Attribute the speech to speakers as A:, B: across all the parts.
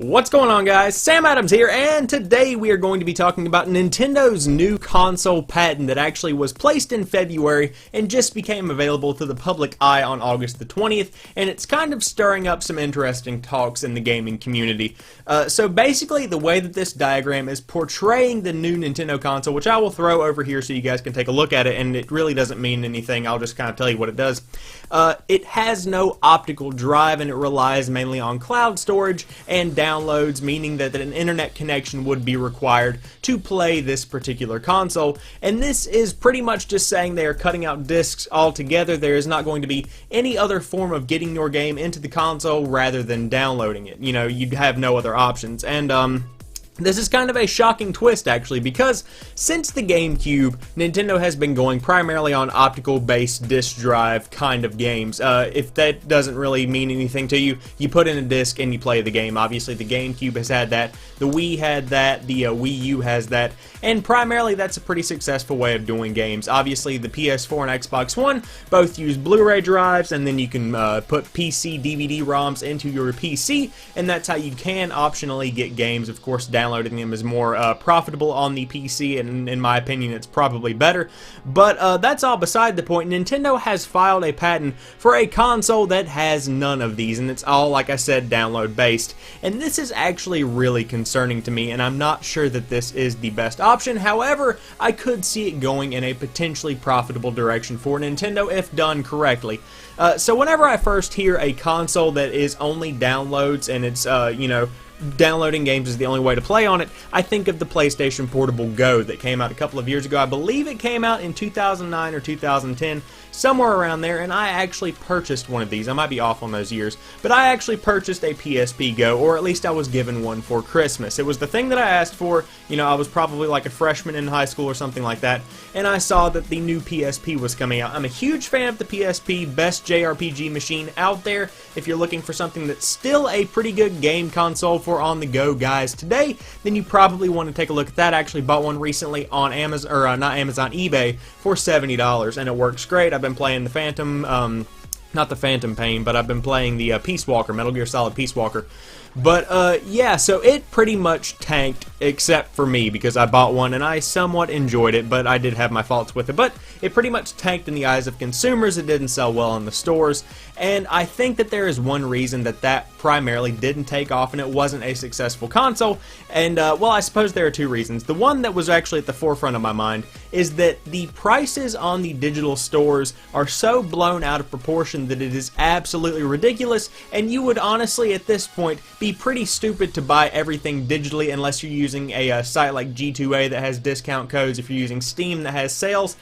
A: What's going on, guys? Sam Adams here, and today we are going to be talking about Nintendo's new console patent that actually was placed in February and just became available to the public eye on August the 20th, and it's kind of stirring up some interesting talks in the gaming community. So basically, the way that this diagram is portraying the new Nintendo console, which I will throw over here so you guys can take a look at it, and it really doesn't mean anything, I'll just kind of tell you what it does. It has no optical drive, and it relies mainly on cloud storage and downloads, meaning that an internet connection would be required to play this particular console. And this is pretty much just saying they are cutting out discs altogether. There is not going to be any other form of getting your game into the console rather than downloading it. You know, you'd have no other options. And this is kind of a shocking twist, actually, because since the GameCube, Nintendo has been going primarily on optical-based disc drive kind of games. If that doesn't really mean anything to you, you put in a disc and you play the game. Obviously, the GameCube has had that, the Wii had that, the Wii U has that, and primarily that's a pretty successful way of doing games. Obviously, the PS4 and Xbox One both use Blu-ray drives, and then you can put PC DVD ROMs into your PC, and that's how you can optionally get games. Of course, downloading them is more profitable on the PC, and in my opinion it's probably better, but that's all beside the point. Nintendo has filed a patent for a console that has none of these, and it's all, like I said, download based, and this is actually really concerning to me, and I'm not sure that this is the best option. However, I could see it going in a potentially profitable direction for Nintendo if done correctly. So whenever I first hear a console that is only downloads and it's downloading games is the only way to play on it, I think of the PlayStation Portable Go that came out a couple of years ago. I believe it came out in 2009 or 2010, somewhere around there, and I actually purchased one of these. I might be off on those years, but I actually purchased a PSP Go, or at least I was given one for Christmas. It was the thing that I asked for. You know, I was probably like a freshman in high school or something like that, and I saw that the new PSP was coming out. I'm a huge fan of the PSP, best JRPG machine out there. If you're looking for something that's still a pretty good game console for on-the-go guys today, then you probably want to take a look at that. I actually bought one recently on Amazon, or not Amazon, eBay for $70, and it works great. I've been playing the Phantom, not the Phantom Pain, but I've been playing the Peace Walker, Metal Gear Solid Peace Walker. But, yeah, so it pretty much tanked, except for me, because I bought one and I somewhat enjoyed it, but I did have my faults with it. But it pretty much tanked in the eyes of consumers. It didn't sell well in the stores, and I think that there is one reason that that primarily didn't take off and it wasn't a successful console. And, well, I suppose there are two reasons. The one that was actually at the forefront of my mind is that the prices on the digital stores are so blown out of proportion that it is absolutely ridiculous, and you would honestly, at this point, be pretty stupid to buy everything digitally unless you're using a site like G2A that has discount codes, if you're using Steam that has sales.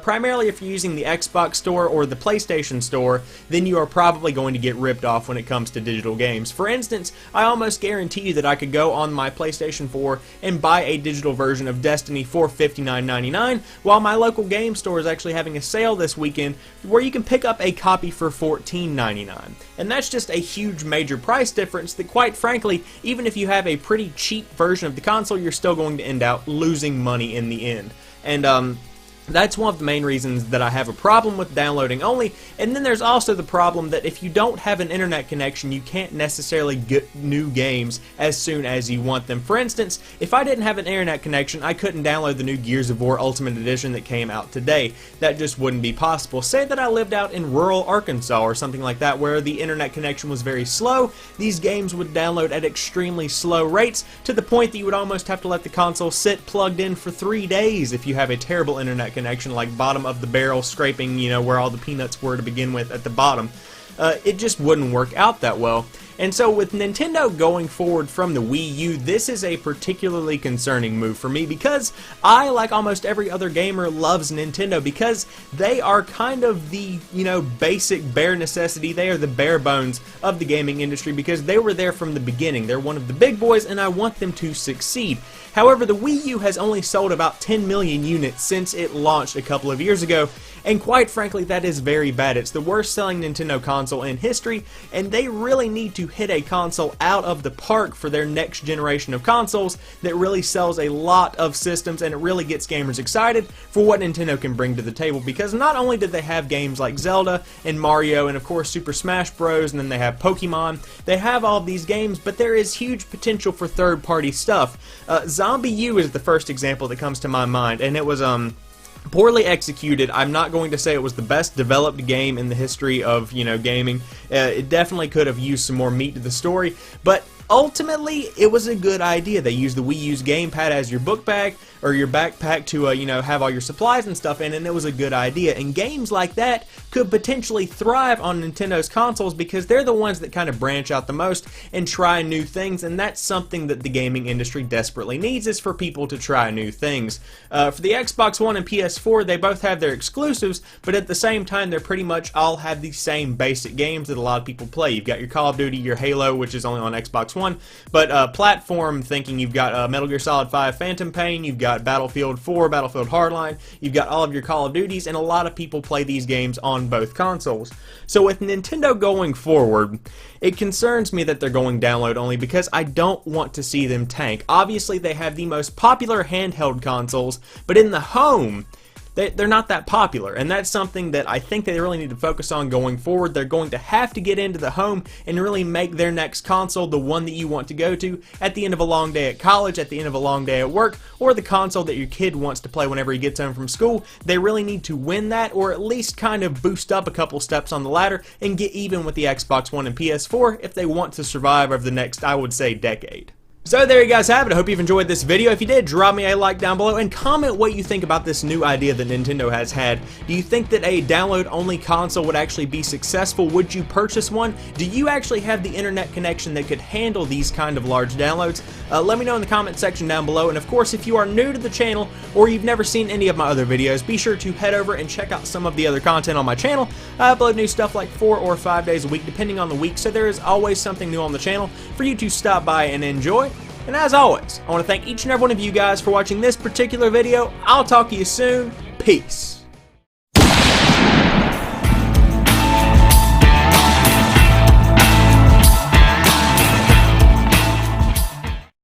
A: Primarily if you're using the Xbox store or the PlayStation store, then you are probably going to get ripped off when it comes to digital games. For instance, I almost guarantee you that I could go on my PlayStation 4 and buy a digital version of Destiny for $59.99, while my local game store is actually having a sale this weekend where you can pick up a copy for $14.99. And that's just a huge major price difference that, quite frankly, even if you have a pretty cheap version of the console, you're still going to end out losing money in the end. And that's one of the main reasons that I have a problem with downloading only. And then there's also the problem that if you don't have an internet connection, you can't necessarily get new games as soon as you want them. For instance, if I didn't have an internet connection, I couldn't download the new Gears of War Ultimate Edition that came out today. That just wouldn't be possible. Say that I lived out in rural Arkansas or something like that, where the internet connection was very slow. These games would download at extremely slow rates, to the point that you would almost have to let the console sit plugged in for 3 days if you have a terrible internet connection, like bottom of the barrel scraping, you know, where all the peanuts were to begin with at the bottom. It just wouldn't work out that well. And so with Nintendo going forward from the Wii U, this is a particularly concerning move for me, because I, like almost every other gamer, loves Nintendo because they are kind of the, you know, basic bare necessity. They are the bare bones of the gaming industry because they were there from the beginning. They're one of the big boys, and I want them to succeed. However, the Wii U has only sold about 10 million units since it launched a couple of years ago, and quite frankly, that is very bad. It's the worst selling Nintendo console in history, and they really need to to hit a console out of the park for their next generation of consoles that really sells a lot of systems, and it really gets gamers excited for what Nintendo can bring to the table, because not only did they have games like Zelda and Mario and of course Super Smash Bros, and then they have Pokemon, they have all of these games, but there is huge potential for third-party stuff. ZombiU is the first example that comes to my mind, and it was poorly executed. I'm not going to say it was the best developed game in the history of, gaming. It definitely could have used some more meat to the story, but ultimately it was a good idea. They used the Wii U's gamepad as your book bag or your backpack to have all your supplies and stuff in, and it was a good idea. And games like that could potentially thrive on Nintendo's consoles because they're the ones that kind of branch out the most and try new things, and that's something that the gaming industry desperately needs, is for people to try new things. For the Xbox One and PS4, they both have their exclusives, but at the same time they pretty much all have the same basic games that a lot of people play. You've got your Call of Duty, your Halo, which is only on Xbox One, but platform thinking, you've got Metal Gear Solid 5 Phantom Pain, you've got Battlefield 4, Battlefield Hardline, you've got all of your Call of Duties, and a lot of people play these games on both consoles. So with Nintendo going forward, it concerns me that they're going download only, because I don't want to see them tank. Obviously they have the most popular handheld consoles, but in the home, they're not that popular, and that's something that I think they really need to focus on going forward. They're going to have to get into the home and really make their next console the one that you want to go to at the end of a long day at college, at the end of a long day at work, or the console that your kid wants to play whenever he gets home from school. They really need to win that, or at least kind of boost up a couple steps on the ladder and get even with the Xbox One and PS4 if they want to survive over the next, I would say, decade. So there you guys have it. I hope you've enjoyed this video. If you did, drop me a like down below and comment what you think about this new idea that Nintendo has had. Do you think that a download-only console would actually be successful? Would you purchase one? Do you actually have the internet connection that could handle these kind of large downloads? Let me know in the comment section down below. And of course, if you are new to the channel or you've never seen any of my other videos, be sure to head over and check out some of the other content on my channel. I upload new stuff like 4 or 5 days a week, depending on the week, so there is always something new on the channel for you to stop by and enjoy. And as always, I want to thank each and every one of you guys for watching this particular video. I'll talk to you soon. Peace.